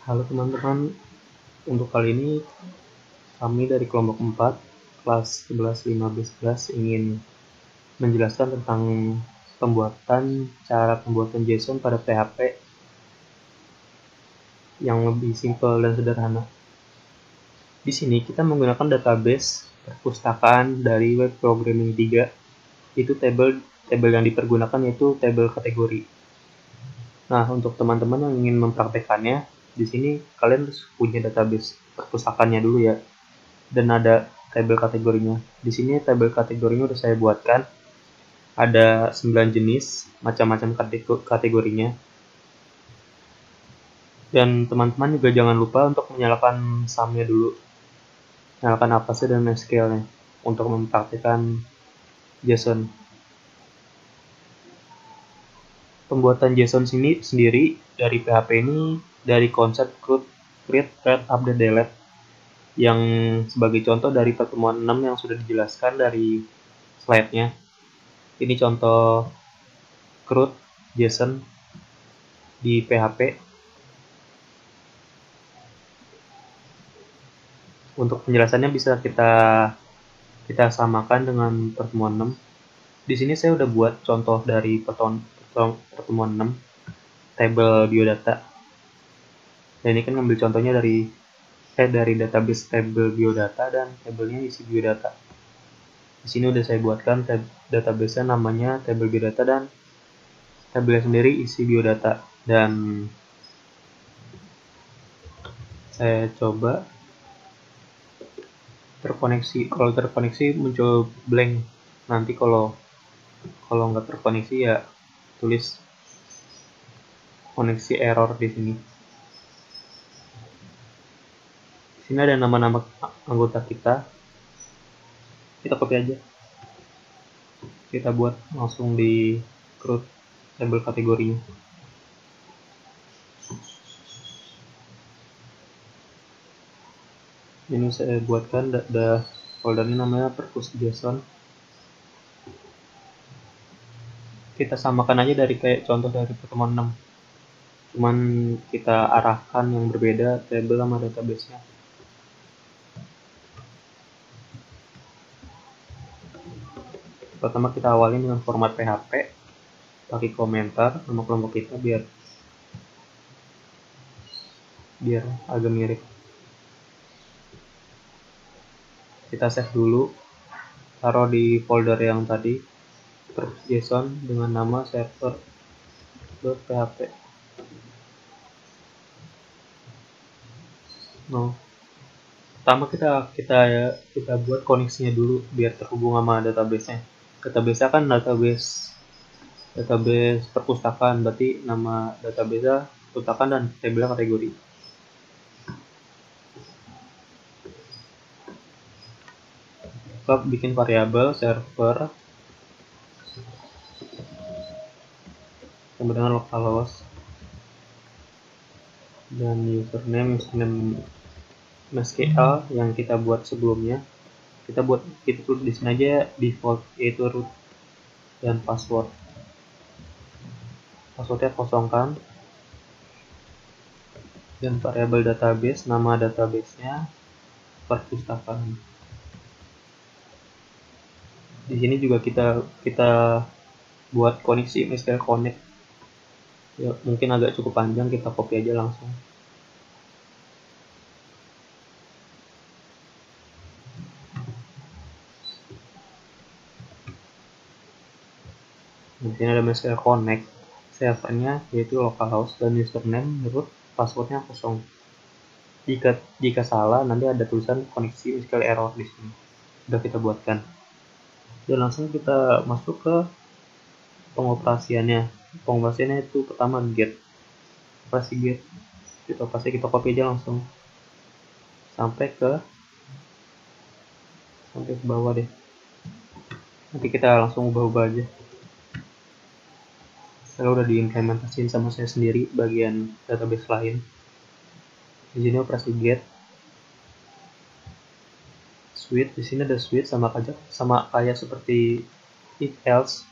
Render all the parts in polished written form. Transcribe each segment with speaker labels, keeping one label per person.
Speaker 1: Halo teman-teman, untuk kali ini kami dari kelompok 4 kelas 11, 15, 11 ingin menjelaskan tentang cara pembuatan JSON pada PHP yang lebih simpel dan sederhana. Di sini kita menggunakan database perpustakaan dari Web Programming 3. Itu tabel yang dipergunakan yaitu tabel kategori. Nah, untuk teman-teman yang ingin mempraktekannya, di sini kalian harus punya database perpustakaannya dulu ya. Dan ada tabel kategorinya. Di sini tabel kategorinya udah saya buatkan. Ada 9 jenis, macam-macam kategorinya. Dan teman-teman juga jangan lupa untuk menyalakan sum-nya dulu. Nyalakan atasnya dan scale-nya untuk mempraktikkan JSON. Pembuatan JSON sendiri dari PHP ini dari konsep create, read, update, delete yang sebagai contoh dari pertemuan 6 yang sudah dijelaskan dari slide-nya. Ini contoh CRUD JSON di PHP. Untuk penjelasannya bisa kita samakan dengan pertemuan 6. Di sini saya udah buat contoh dari pertemuan 6, tabel biodata. Dan ini kan ngambil contohnya dari database tabel biodata dan tabelnya isi biodata. Di sini udah saya buatkan database-nya namanya tabel biodata dan tabelnya sendiri isi biodata. Dan saya coba terkoneksi. Kalau terkoneksi muncul blank. Nanti kalau nggak terkoneksi ya tulis koneksi error di sini. Di sini ada nama-nama anggota kita. Kita copy aja. Kita buat langsung di CRUD tabel kategorinya. Ini saya buatkan foldernya namanya perpus.json. Kita samakan aja dari kayak contoh dari pertemuan 6. Cuman kita arahkan yang berbeda tabel sama database-nya. Pertama kita awalin dengan format PHP, pakai komentar nama kelompok kita biar agak mirip. Kita save dulu, taruh di folder yang tadi JSON dengan nama server.php. Pertama kita buat koneksinya dulu biar terhubung sama database-nya. Database-nya kan database perpustakaan, berarti nama database perpustakaan dan tabelnya kategori. Kita bikin variabel server sama dengan localhost dan username MySQL yang kita buat sebelumnya. Kita tulis di sini aja default yaitu root dan passwordnya kosongkan, dan variabel database nama database-nya perpustakaan. Di sini juga kita buat koneksi MySQL Connect. Ya, mungkin agak cukup panjang, kita copy aja langsung. Di sini ada MySQL Connect, servernya yaitu localhost dan username root, passwordnya kosong. Jika salah nanti ada tulisan koneksi MySQL error di sini. Sudah kita buatkan. Dan langsung kita masuk ke pengoperasiannya. Pengoperasiannya itu pertama get. Operasi get. Kita copy aja langsung sampai ke bawah deh. Nanti kita langsung ubah-ubah aja. Saya udah diimplementasiin sama saya sendiri bagian database lain. Di sini operasi get. Switch, di sini ada switch sama kayak seperti if else,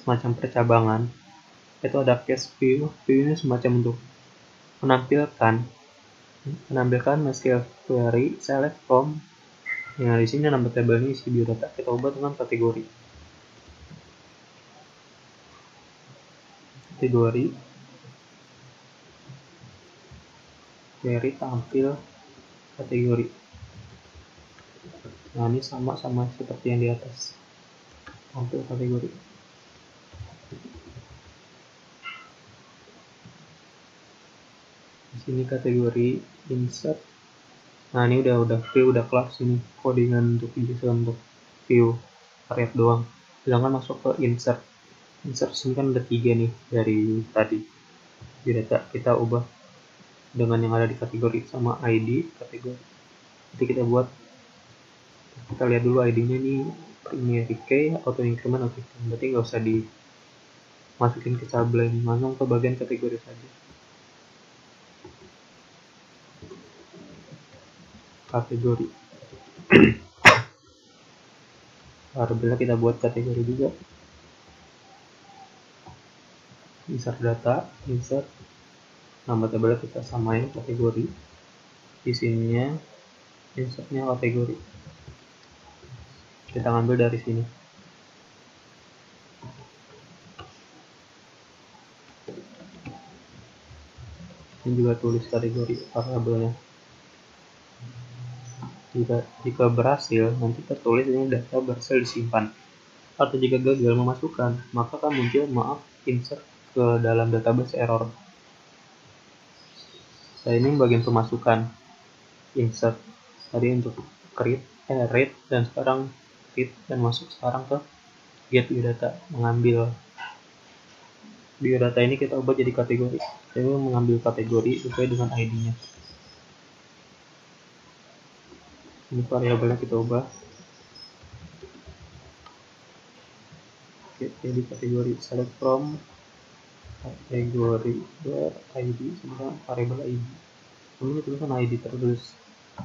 Speaker 1: semacam percabangan. itu ada case view. View ini semacam untuk menampilkan SQL query select from. Nah, di sini nama tabel ini isi biodata, kita ubah dengan kategori. Query tampil kategori. Nah, ini sama seperti yang di atas, tampil kategori. Di sini kategori insert. Nah, ini udah view, udah kelas ini codingan untuk view variab doang. Sedangkan masuk ke insert sini kan ada 3 nih dari tadi biodata, kita ubah dengan yang ada di kategori sama ID kategori. Jadi kita lihat dulu ID-nya nih primary key, auto increment, berarti nggak usah dimasukin ke Sublime, langsung ke bagian kategori saja. Kategori variabelnya kita buat kategori juga. Insert data, insert nama tabelnya kita samain kategori, isinya insertnya kategori, kita ngambil dari sini. Ini juga tulis kategori variabelnya. Jika berhasil, nanti kita tulis ini data berhasil disimpan. Atau jika gagal memasukkan, maka akan muncul maaf insert ke dalam database error. Nah, ini bagian pemasukan insert tadi untuk read, dan sekarang read dan masuk sekarang ke get biodata, mengambil biodata ini kita ubah jadi kategori. Jadi mengambil kategori sesuai dengan ID-nya. Ini variabelnya kita ubah. Oke, jadi kategori select from kategori ID sama variabel ID. Ini tulisan ID terus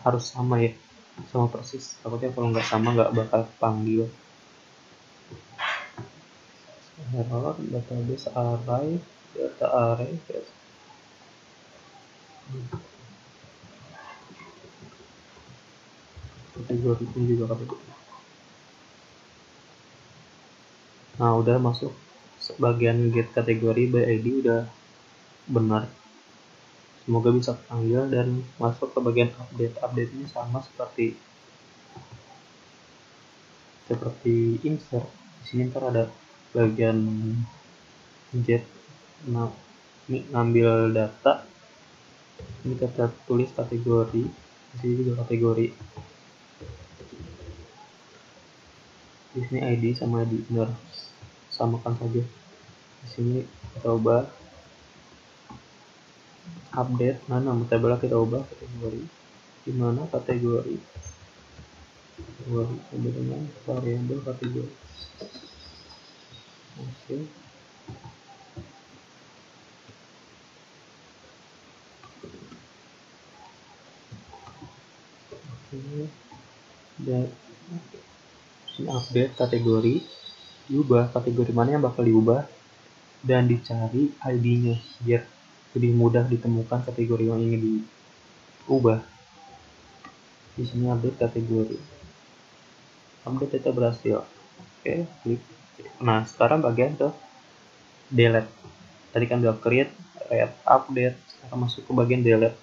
Speaker 1: harus sama ya, sama persis. Takutnya kalau nggak sama nggak bakal panggil. Error database array data array. Kategori ini juga kategori. Nah, udah masuk bagian get kategori by ID, udah benar. Semoga bisa panggil dan masuk ke bagian update. Update-nya sama seperti insert. Di sini ntar ada bagian get. Nah, ini ngambil data. Ini kita tulis kategori. Di sini juga kategori. Di sini ID sama ID, benar, samakan saja. Di sini kita ubah update. Nah, nama tabelnya kita ubah kategori. Di mana kategori sama dengan variabel kategori. Oke. Dan update kategori, diubah kategori mana yang bakal diubah dan dicari ID-nya biar lebih mudah ditemukan kategori yang ingin diubah. Di sini update kategori, update data berhasil. Oke, klik. Nah, sekarang bagian ke delete. Tadi kan udah create, update, sekarang masuk ke bagian delete.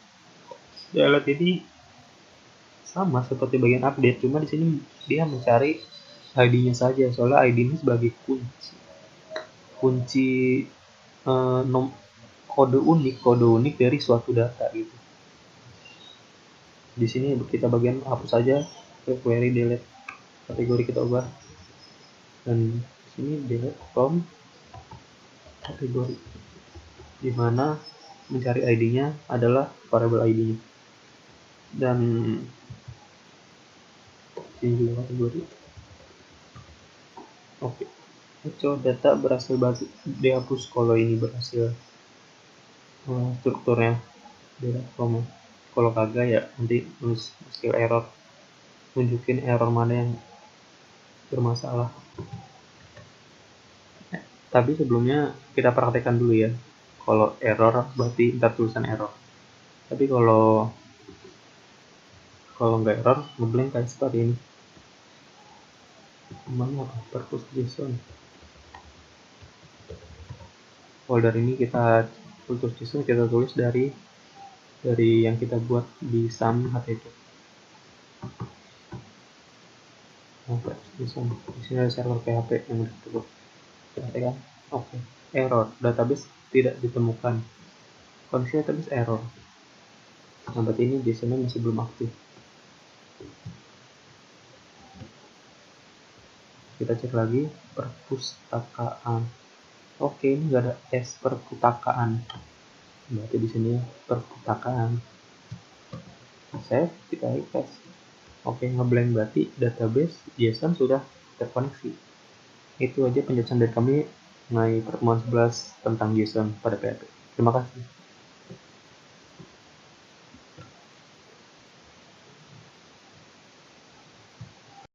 Speaker 1: Delete ini sama seperti bagian update, cuma di sini dia mencari ID-nya saja, soalnya ID ini sebagai kunci kode unik dari suatu data gitu. Di sini kita bagian hapus saja ke query delete, kategori kita ubah, dan di sini delete from kategori, di mana mencari ID-nya adalah variable ID-nya, dan ini juga kategori. Oke, data berhasil dihapus kalau ini berhasil strukturnya delete from. Kalau kagak ya nanti tulis skill error, tunjukin error mana yang bermasalah. Tapi sebelumnya kita praktekkan dulu ya. Kalau error berarti ntar tulisan error. Tapi kalau nggak error, ngeblank kayak seperti ini. Namanya apa? Perpus.json. Folder ini kita perpus.json kita tulis dari yang kita buat di sum http. Perpus.json. Di sini ada server PHP yang udah kita buat. Perhatikan. Oke. Error. Database tidak ditemukan. Kondisi database error. Nah, berarti ini JSON-nya masih belum aktif. Kita cek lagi perpustakaan. Oke, ini nggak ada S perpustakaan. Berarti di sini perpustakaan. Save, kita refresh. Oke, ngeblank berarti database JSON sudah terkoneksi. Itu aja penjelasan dari kami mengenai pertemuan 11 tentang JSON pada PHP. Terima kasih.